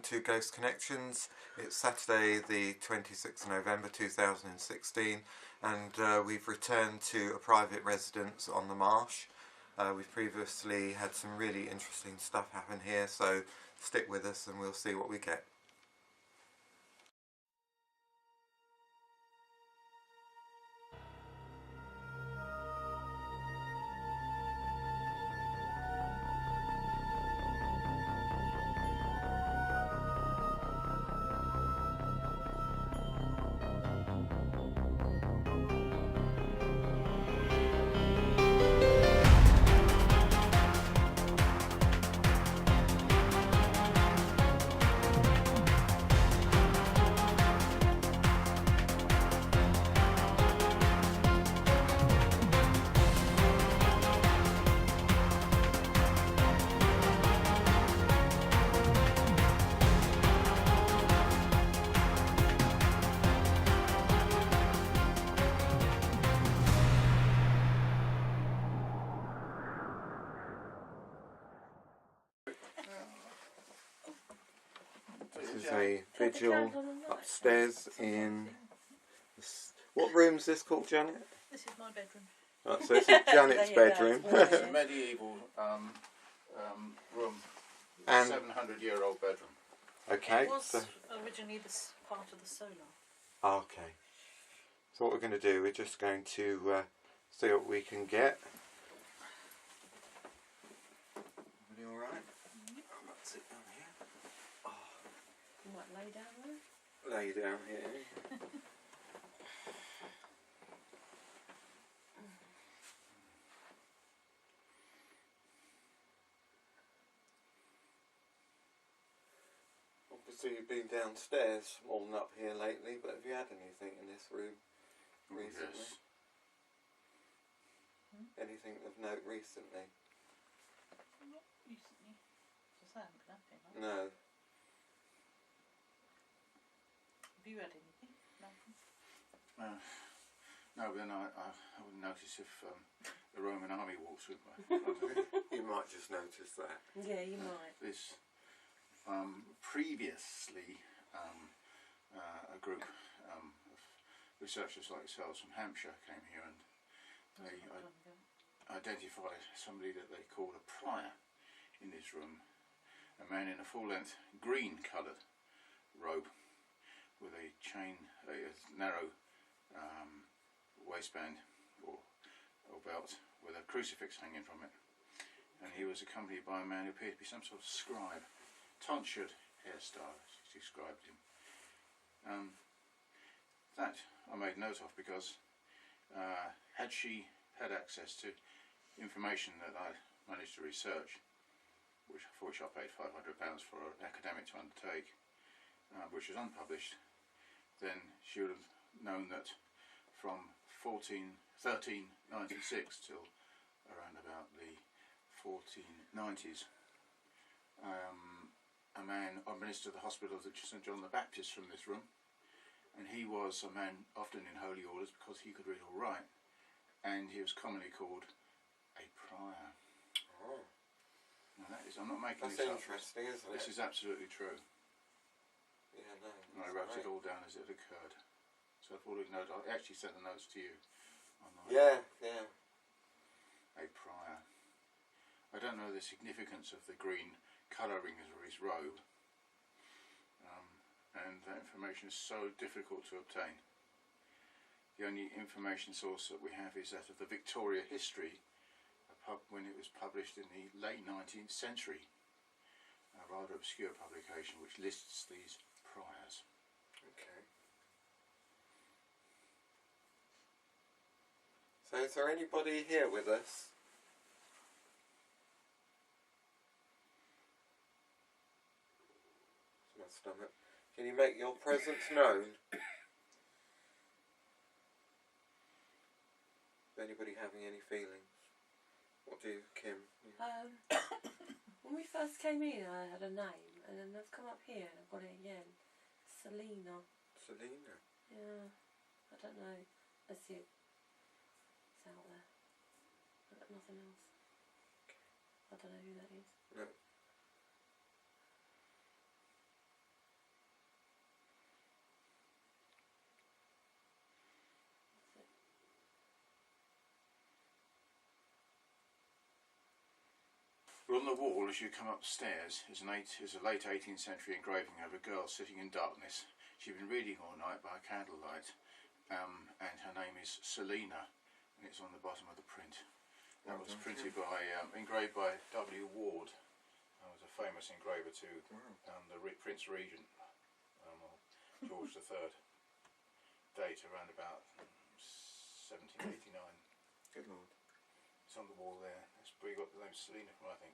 to Ghost Connections. It's Saturday the 26th of November 2016 and we've returned to a private residence on the marsh. We've previously had some really interesting stuff happen here, so stick with us and we'll see what we get. This is a vigil upstairs in... What room is this called, Janet? This is my bedroom. Right, so this is Janet's bedroom. It's a medieval room, And 700-year-old bedroom. okay, It was so originally this part of the solar. okay. So what we're going to do, we're just going to see what we can get. Everybody all right? I might sit down here. Oh. You might lay down there. Lay down here. Obviously you've been downstairs more than up here lately, but have you had anything in this room recently? Yes. Anything of note recently? Not recently. Just I haven't been up here. No. Have you had anything? Nothing. No, but then I wouldn't notice if the Roman army walks with me. You might just notice that. Yeah, you might. This previously a group of researchers like yourselves from Hampshire came here and they identified somebody that they called a prior in this room, a man in a full-length green coloured robe with a chain, a narrow waistband or belt with a crucifix hanging from it, and he was accompanied by a man who appeared to be some sort of scribe. Tonsured hairstyle, as she described him. That I made note of because had she had access to information that I managed to research, for which I paid £500 for an academic to undertake, which was unpublished, then she would have known that from 1396 till around about the 1490s, a man administered the hospital of St John the Baptist from this room, and he was a man often in holy orders because he could read or write, and he was commonly called a prior. Oh. Now that is, I'm not making That's this up. interesting, isn't it? This is absolutely true. Yeah, no. And I wrote it all down as it occurred. So I've already noted, I actually sent the notes to you online. Yeah, yeah. A prior. I don't know the significance of the green colouring of his robe, and that information is so difficult to obtain. The only information source that we have is that of the Victoria History, when it was published in the late 19th century, a rather obscure publication which lists these priors. Okay. So is there anybody here with us? My stomach. Can you make your presence known? Is anybody having any feelings? What do you, Kim? When we first came in, I had a name, and then I've come up here and I've got it again. Selena. Selena? Yeah. I don't know. Let's see. It's out there. I've got nothing else. I don't know who that is. No. Well, on the wall as you come upstairs is a late 18th century engraving of a girl sitting in darkness. She'd been reading all night by candlelight, and her name is Selina, and it's on the bottom of the print. That was printed by, engraved by W. Ward, who was a famous engraver to the Prince Regent, or George III. Date around about 1789. Good Lord. It's on the wall there. That's where you got the name Selina from, I think.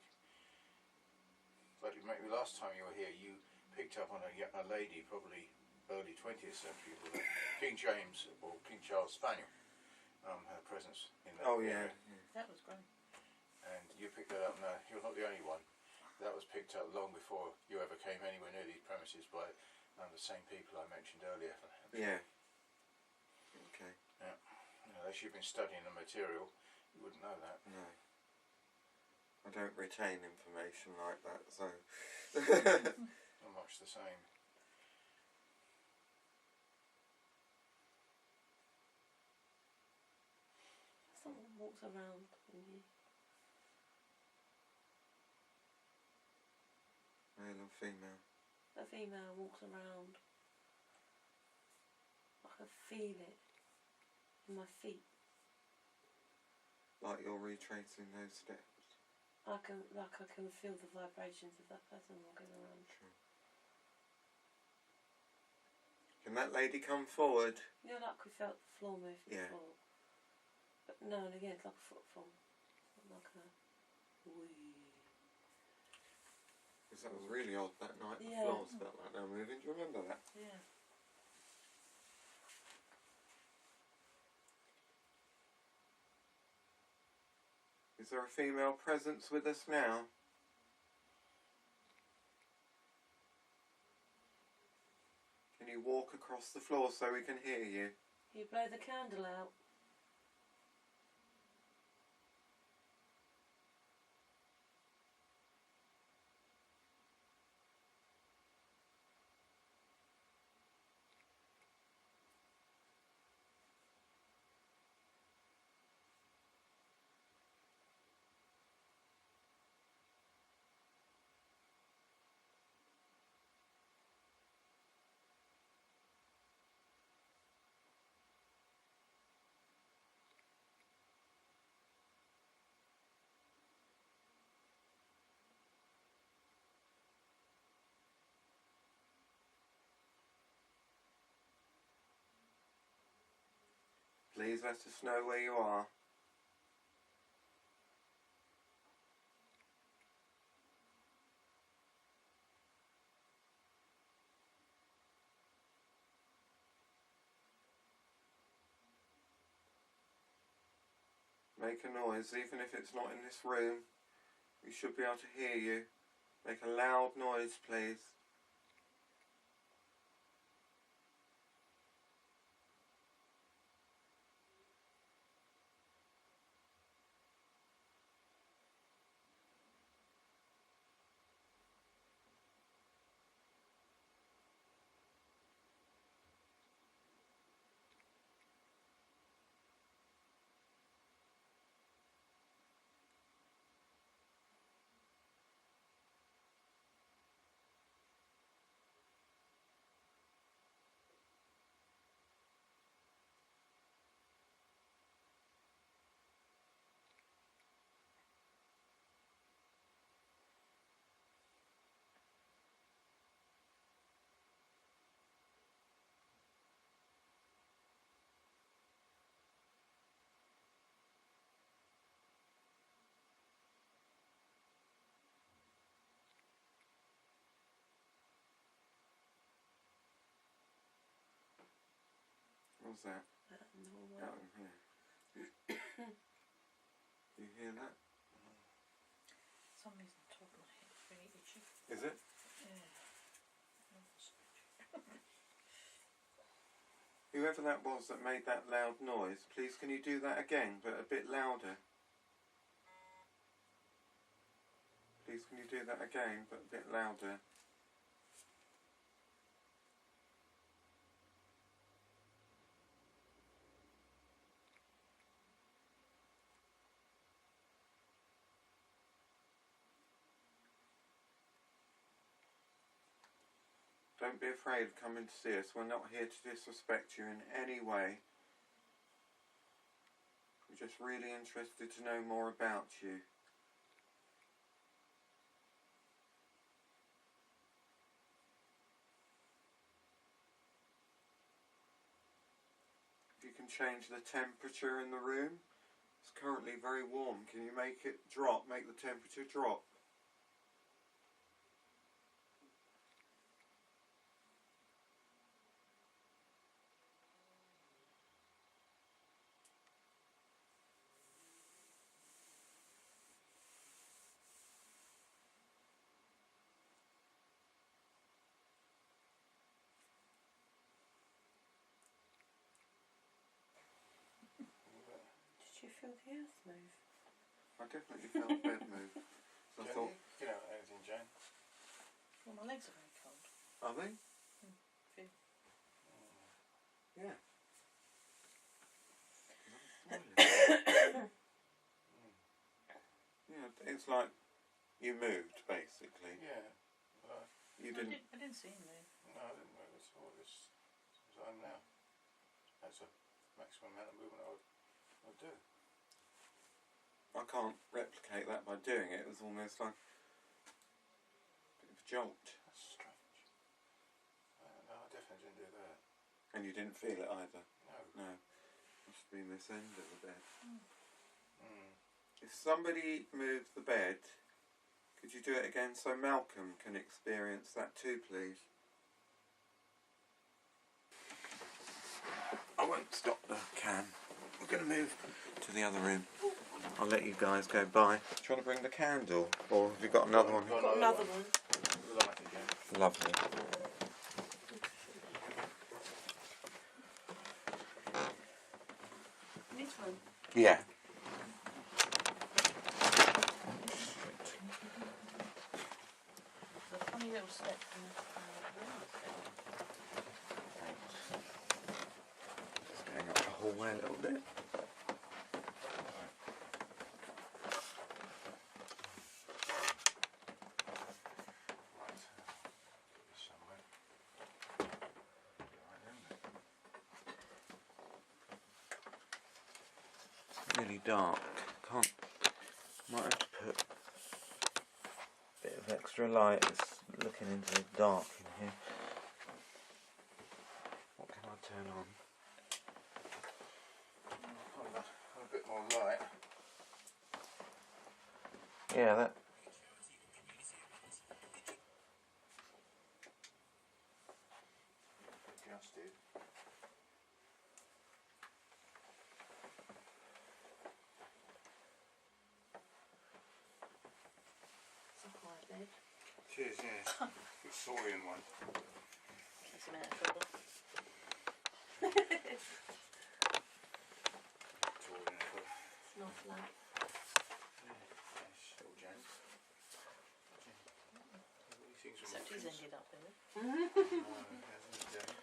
But maybe last time you were here, you picked up on a lady, probably early 20th century, with a King James or King Charles Spaniel. Her presence in that area. That was great. And you picked that up. No, you're not the only one. That was picked up long before you ever came anywhere near these premises by the same people I mentioned earlier. Yeah. Okay. Yeah. Unless you've been studying the material, you wouldn't know that. No. I don't retain information like that, so. Not much the same. Someone walks around in here. Male and female. A female walks around. I can feel it in my feet. Like you're retracing those steps. I can feel the vibrations of that person walking around. Sure. Can that lady come forward? You know, like we felt the floor move before. But now and again, it's like a footfall. Like a wee. Because that was really odd that night. The Yeah. floors felt like they were moving. Do you remember that? Yeah. Is there a female presence with us now? Can you walk across the floor so we can hear you? You blow the candle out. Please let us know where you are. Make a noise, even if it's not in this room. We should be able to hear you. Make a loud noise, please. What's that? Out in here. You hear that? For some reason, the top of my head is really itchy. Is it? Yeah. Whoever that was that made that loud noise, please can you do that again, but a bit louder? Please can you do that again, but a bit louder? Don't be afraid of coming to see us. We're not here to disrespect you in any way. We're just really interested to know more about you. If you can change the temperature in the room, it's currently very warm. Can you make it drop, make the temperature drop? Did you feel the earth move? I definitely felt the bed move. So I Jane, thought, you know anything, Jane? Well, my legs are very cold. are they? Feel. Yeah. Yeah, it's like you moved, basically. Yeah. You didn't. I didn't see him move. No, I didn't move at all. It's as I am now. That's a maximum amount of movement I would do. I can't replicate that by doing it. It was almost like a bit of a jolt. That's strange. No, I definitely didn't do that. And you didn't feel it either? No. No. Must have been this end of the bed. Mm. If somebody moved the bed, could you do it again so Malcolm can experience that too, please? I won't stop the can. We're going to move to the other room. I'll let you guys go by. Do you want to bring the candle? Or have you got another one? Got another one. Light again. Lovely. This one. Yeah. There's a funny little step from the room. Just going up the hallway a little bit. Really dark. Might have to put a bit of extra light. It's looking into the dark in here. What can I turn on? A bit more light. Yeah, that. Adjusted. It's a quiet bed. Cheers, yeah. Victorian one. That's an air trouble. Victorian, but It's not flat. yes, little Jane. These things are Except he's options. ended up with it. No, hasn't he, Jane?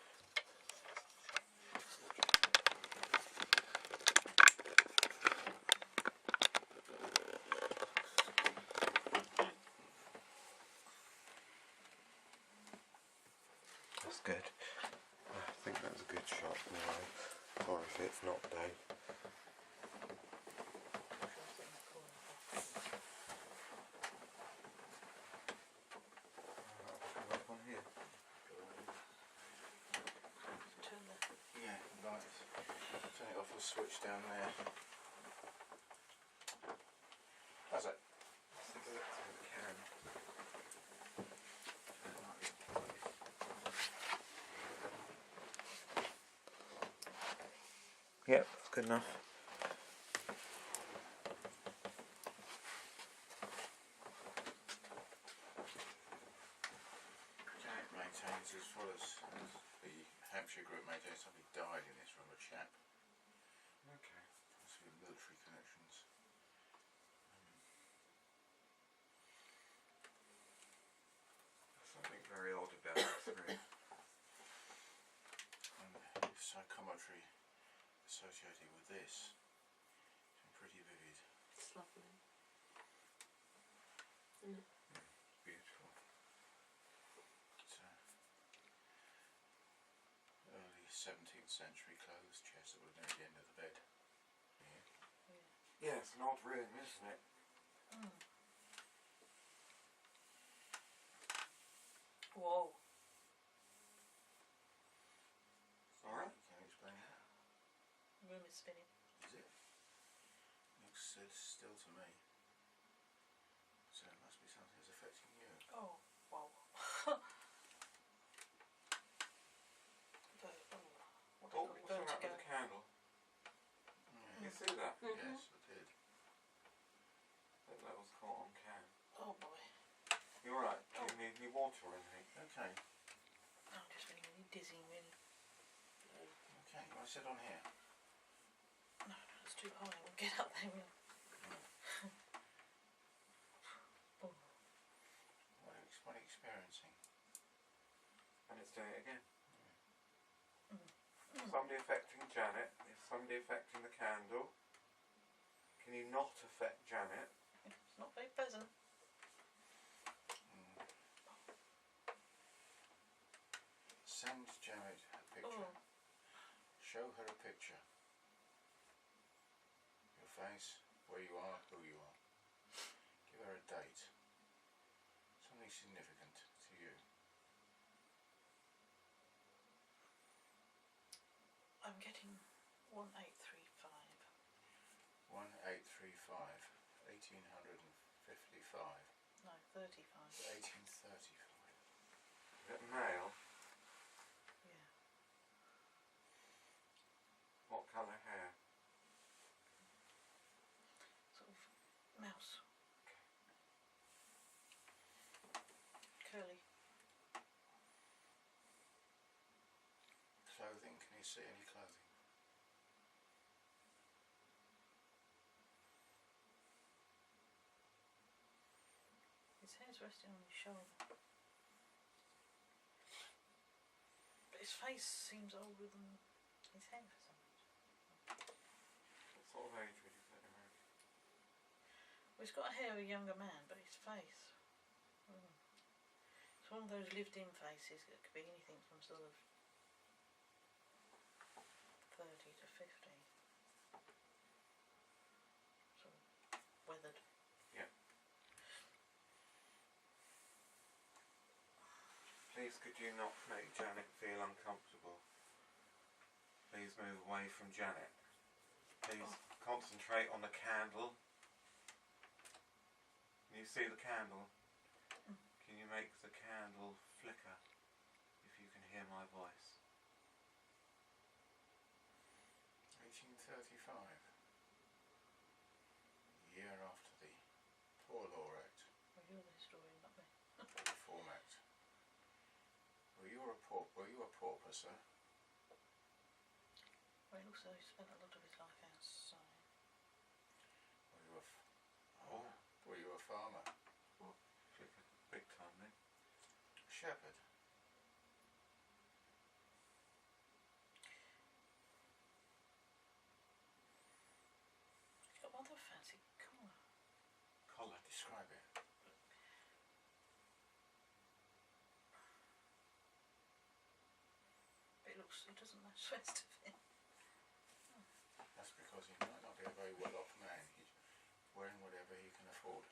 That's good. I think that's a good shot anyway. Or if it's not Dave. Up on here. Turn that. Yeah, light. Turn it off the switch down there. How's that? Let's have a look through the can. Yep, that's good enough. Janet maintains, as well as the Hampshire group maintains, somebody died in this room, a chap. Okay. Possibly military connections. Something very odd about this room. And psychometry associated with this. It's pretty vivid. It's lovely. Isn't it? Beautiful. It's, 17th century clothes chest that would have been at the end of the bed. Yeah. Yeah, it's an odd room, isn't it? Mm. Whoa. Alright. Can you explain that? The room is spinning. Is it? Looks still to me. So it must be something that's affecting you. Oh, wow. What Oh, have we what's burnt that with together? the candle? Yeah. You see that? Yes, I did. That was caught on cam. Oh boy. You alright? Do you need any water or anything? Okay. I'm just feeling really dizzy, really. Okay, well, I sit on here. No, it's too high. We'll get up there. We'll... Oh. What are you experiencing? And it's doing it again. Mm. Somebody affecting Janet. Is somebody affecting the candle? Can you not affect Janet? It's not very pleasant. Send Janet a picture. Oh. Show her a picture. Your face, where you are, who you are. Give her a date. Something significant to you. I'm getting 1835. 1835. 1855. No, 35. 1835. Is it male? Yeah. What colour hair? Sort of mouse. Curly. Clothing, can you see any clothing? His hair's resting on his shoulder. But his face seems older than his hair for some reason. What sort of age would you put him at? Well, he's got a hair of a younger man, but his face... It's one of those lived-in faces that could be anything from sort of 30 to 50. Sort of weathered. Yeah. Please could you not make Janet feel uncomfortable? Please move away from Janet. Please concentrate on the candle. Can you see the candle? Can you make the candle flicker if you can hear my voice? 1835. A year after the Poor Law Act. Well, you're the historian, not me. The Reform Act. Were you a pauper, sir? Well, he looks as though he spent a lot of his life outside. Were you a farmer? Flicker big time then. A shepherd? He's got rather a fancy collar. Collar, describe it. But it doesn't match the rest of it. That's because he might not be a very well-off man. He's wearing whatever he can afford.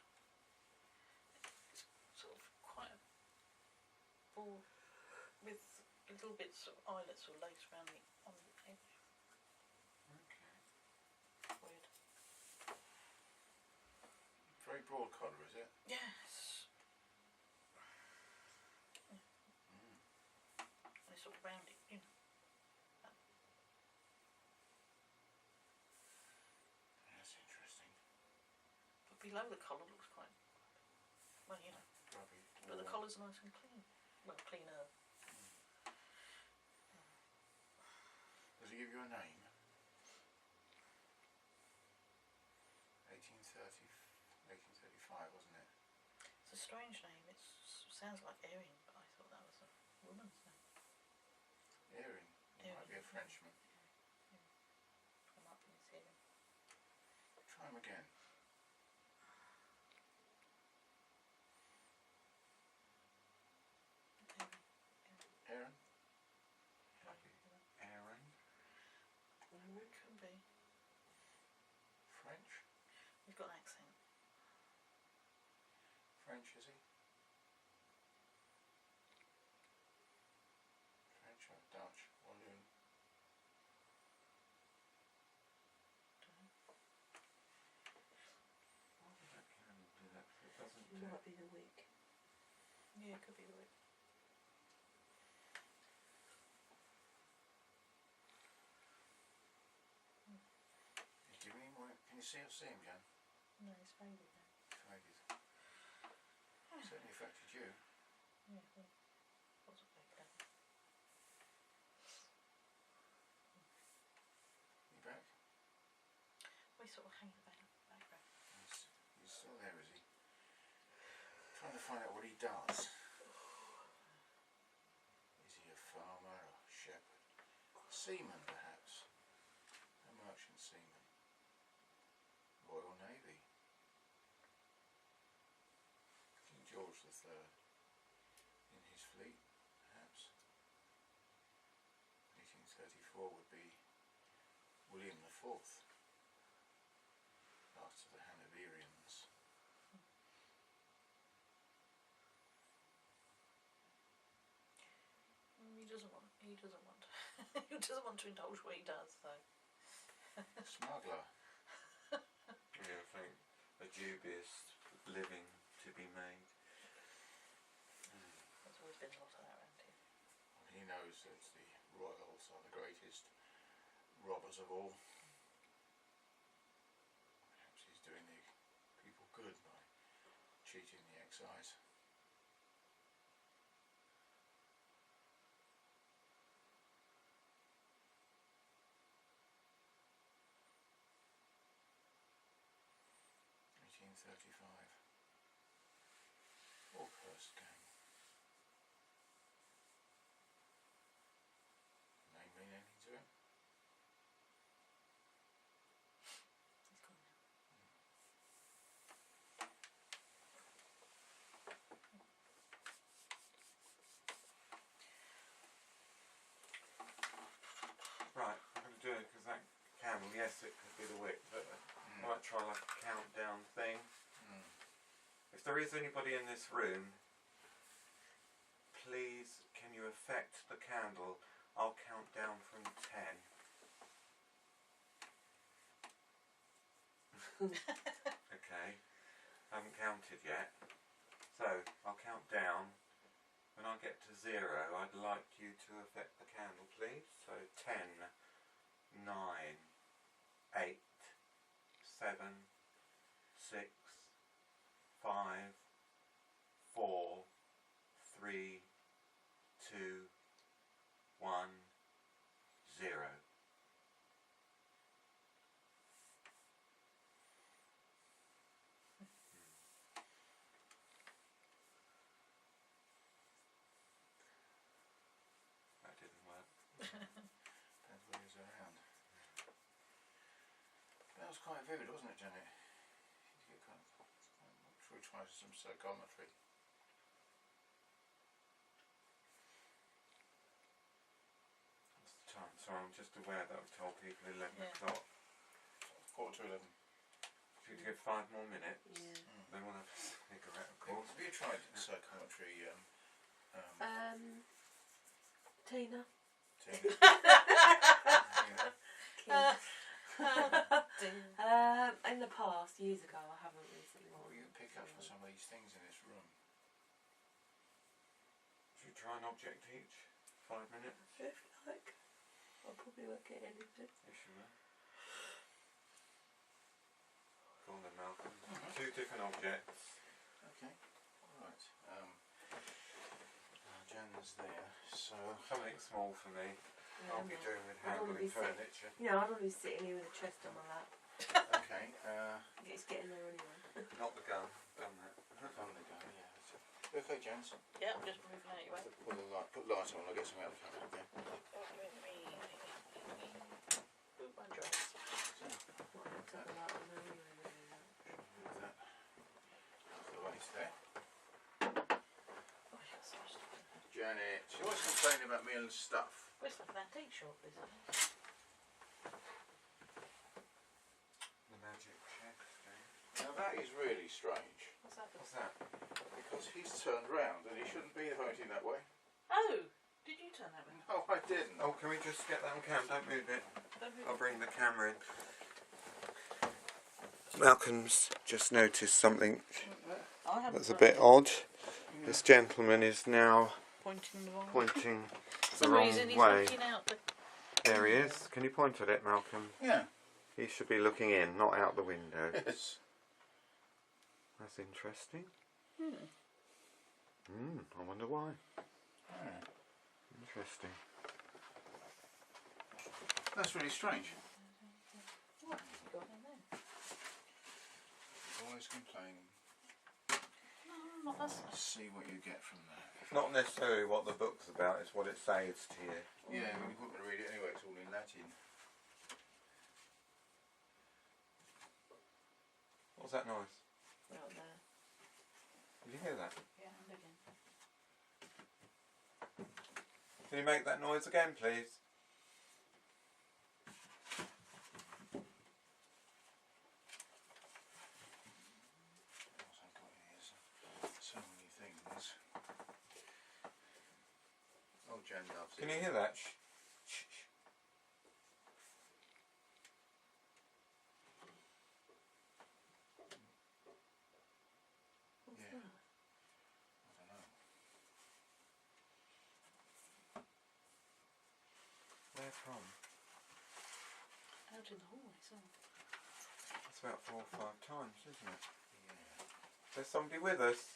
It's sort of quite a ball with little bits of eyelets or lace around on the edge. Okay. Weird. Very broad collar, is it? Yes. And it's sort of rounded, you know. That's interesting. But below the collar looks quite, well, you know. Grubby. But the collar's nice and clean. Well, cleaner. Does he give you a name? 1835, wasn't it? It's a strange name. It sounds like Erin, but I thought that was a woman's name. Erin. He might be a Frenchman. Come up and see him. Try him again. Erin. Erin? Lucky. it could be. French? He's got an accent. French, is he? French or Dutch? Walloon? Why would that candle do that? 'Cause it doesn't It do. might be the wick. Yeah, it could be the way. He's giving him more. Can you see him, Jan? No, it's faded now. Faded. Certainly affected you. Yeah, well, wasn't very clever. You back? We sort of hang about the background. He's still there, is he? Trying to find out what he does. Is he a farmer or a shepherd? Seaman, perhaps? A merchant seaman? Royal Navy? King George III? In his fleet, perhaps? 1834 would be William IV, after the Hanoverians. He doesn't want. He doesn't want. He doesn't want to indulge what he does. So. Smuggler. Yeah, I think a dubious living to be made. There's always been a lot of that around here. Well, he knows that the royals are the greatest robbers of all. Perhaps he's doing the people good by cheating the excise. Hawkhurst gang. Name mean anything to him? He's gone now. Right, I'm going to do it because that candle, yes, it could be the wick, but I might try like a countdown thing. If there is anybody in this room, please can you affect the candle? I'll count down from 10. Okay, I haven't counted yet. So I'll count down. When I get to 0, I'd like you to affect the candle, please. So 10, 9, 8, 7, 6, 5, 4, 3, 2, 1, 0. That didn't work. Depends when he's around. That was quite vivid, wasn't it, Janet? You get kind of, I'm sure we tried some psychometry. What's the time? Sorry, I'm just aware that I've told people 11 Yeah. o'clock. 11:15. Should we give 5 more minutes? Yeah. Then we'll have a cigarette, of Cool. course. Have you tried psychometry? Tina. Tina? In the past, years ago, I haven't recently. What will you pick up from some of these things in this room? Should we try an object each? 5 minutes? If you like. I probably won't get anything. Yes, you will. Go on then, Malcolm. 2 different objects. Okay. Right. Jan's there, so Something small for me. Yeah, I'll be doing with I don't wanna handling be sick. furniture. You know, I'd always be sitting here with a chest on my lap. okay. It's getting there anyway. Not the gun. Done that. On the go. Yeah. You okay, Jans? Yeah, I'm just moving out your way. Put the light. Put light on. I'll get some out of the camera. Okay. Boot my dress. So, Well, I'll take the light on now anyway. with that. That's the waste there. Oh, yeah, so much. Janet, she always complaining about me and stuff. Where's the antique shop, isn't it? Now that is really strange, What's that? What's that? because he's turned round and he shouldn't be voting that way. Oh, did you turn that way? No, I didn't. Oh, can we just get that on camera? Don't move it. Don't move I'll it. bring the camera in. Malcolm's just noticed something I haven't that's a done bit it. odd. This gentleman is now Pointing the wrong way. pointing For the some wrong reason he's way. looking out the... There he is. Can you point at it, Malcolm? Yeah. He should be looking in, not out the window. Yes. That's interesting. I wonder why. Interesting. That's really strange. What have you got in there? He's always complaining. No, not us. See what you get from that. It's not necessarily what the book's about, it's what it says to you. Yeah, when you put me to read it anyway, it's all in Latin. What's that noise? Right there. Did you hear that? Yeah, and again. Can you make that noise again, please? What I've got here is so many things. Oh, Jen loves it. Can you hear that? Shh. Shh. Shh. What's Yeah. that? I don't know. Where from? Out in the hallway, so. That's about 4 or 5 times, isn't it? Yeah. There's somebody with us.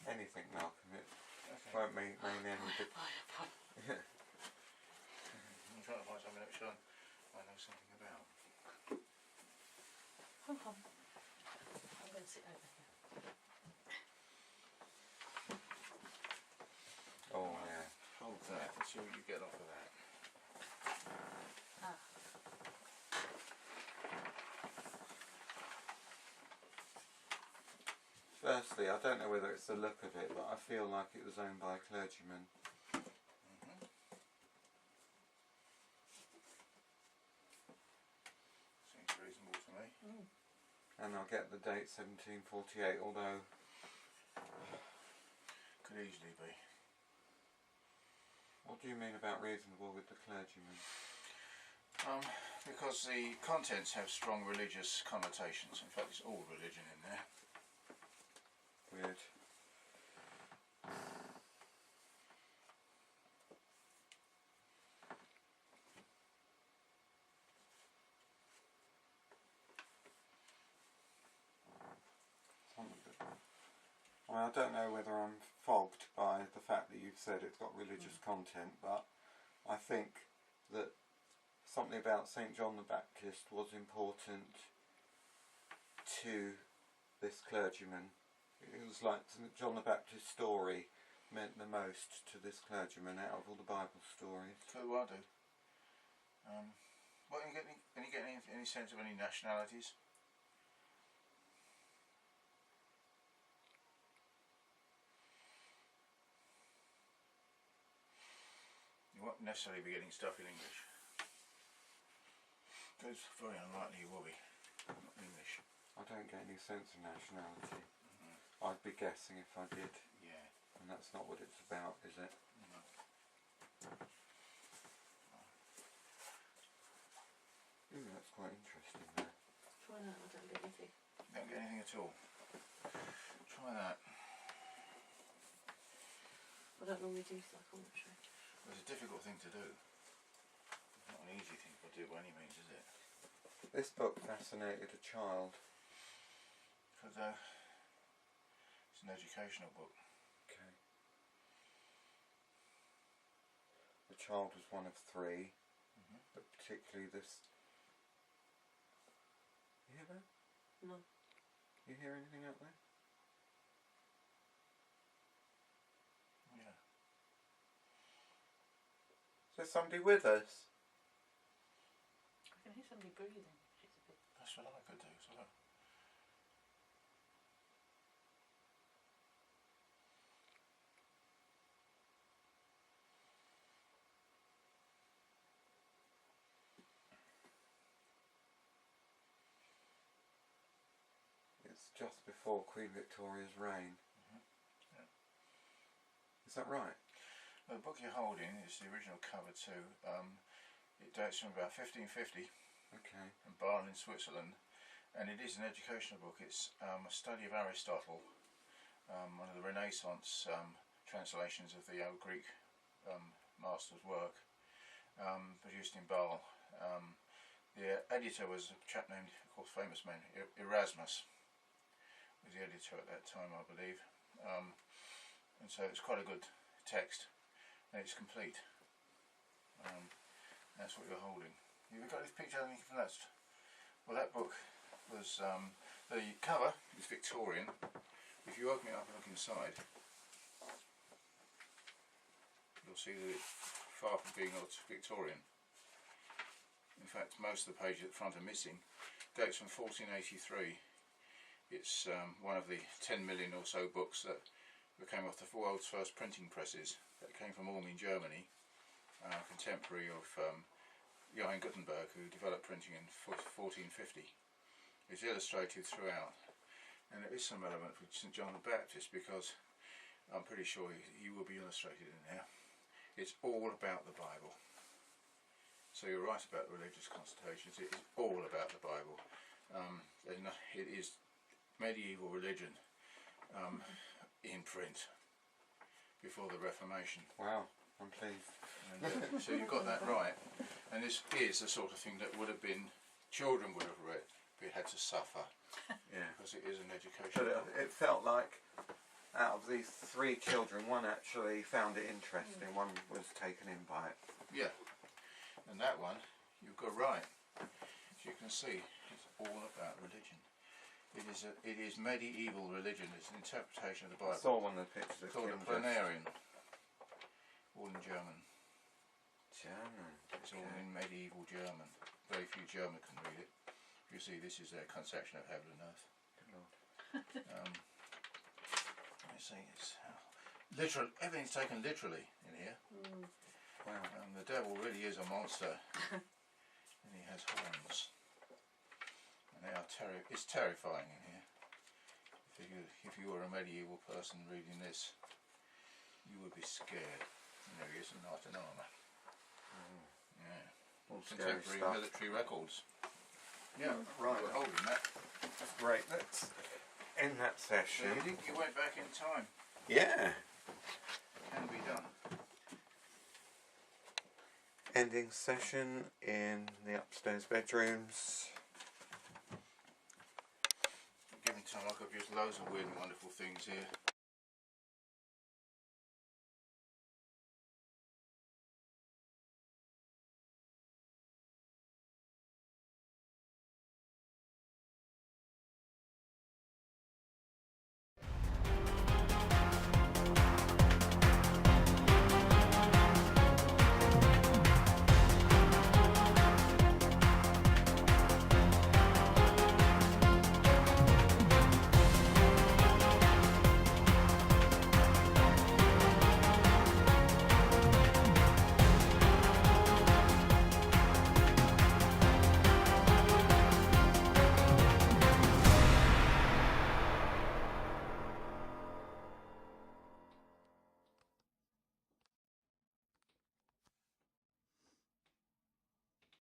Anything, Malcolm. It Okay. won't mean any big. I'm trying to find something that I know something about. Hold on. I'm going to sit over here. Oh yeah. Hold that. Let's see what you get off of that. Ah. Firstly, I don't know whether it's the look of it, but I feel like it was owned by a clergyman. Seems reasonable to me. And I'll get the date 1748, although Could easily be. what do you mean about reasonable with the clergyman? Because the contents have strong religious connotations. In fact, it's all religion in there. Weird. Well, I don't know whether I'm fogged by the fact that you've said it's got religious content, but I think that something about St. John the Baptist was important to this clergyman. It was like St. John the Baptist's story meant the most to this clergyman out of all the Bible stories. So I do. What, can you get any sense of any nationalities? You won't necessarily be getting stuff in English. It's very unlikely you will be. Not in English. I don't get any sense of nationality. I'd be guessing if I did, Yeah. and that's not what it's about, is it? No. Ooh, that's quite interesting there. Try that, I don't get anything. Don't get anything at all. Try that. I don't normally do psychometry. It's a difficult thing to do. It's not an easy thing to do by any means, is it? This book fascinated a child. Because it's an educational book. Okay. The child was one of 3, but particularly this. You hear that? No. You hear anything out there? Yeah. Is there somebody with us? I can hear somebody breathing, which is a bit... That's what I could do, so look. just before Queen Victoria's reign. Yeah. Is that right? The book you're holding is the original cover too. It dates from about 1550 Okay. in Basel in Switzerland, and it is an educational book. It's a study of Aristotle, one of the Renaissance translations of the old Greek master's work, produced in Basel. The editor was a chap named, of course, famous man, Erasmus, was the editor at that time, I believe. And so it's quite a good text, and it's complete. That's what you're holding. Have you got this picture? Anything from that? Well, that book was, the cover is Victorian. If you open it up and look inside, you'll see that it's far from being Victorian. In fact, most of the pages at the front are missing. Dates from 1483. It's one of the 10 million or so books that came off the world's first printing presses. That came from Ulm in Germany, contemporary of Johann Gutenberg, who developed printing in 1450. It's illustrated throughout, and there is some element with St John the Baptist, because I'm pretty sure he will be illustrated in there. It's all about the Bible. So you're right about religious consultations. It is all about the Bible. It is medieval religion in print before the Reformation. Wow, I'm pleased. And, so you've got that right. And this is the sort of thing that would have been, children would have read, but it had to suffer. Yeah. Because it is an education. But it felt like, out of these 3 children, one actually found it interesting, one was taken in by it. Yeah. And that one, you've got right. As you can see, it's all about religion. It is medieval religion. It's an interpretation of the I Bible. saw one of the pictures. It's called a Plantagenate. All in German. German. It's all in medieval German. Very few German can read it. You see, this is their conception of heaven and earth. Good Lord. You see, it's literal. Everything's taken literally in here. Wow. The devil really is a monster, and he has horns, and they are it's terrifying in here. If you were a medieval person reading this, you would be scared. And there he is, a knight in armour. Yeah. All scary Contemporary stuff. military records. Yeah, right. We're holding that. Right, let's end that So session. you think you went back in time? Yeah. Can be done. Ending session in the upstairs bedrooms. Given time, I could use loads of weird and wonderful things here.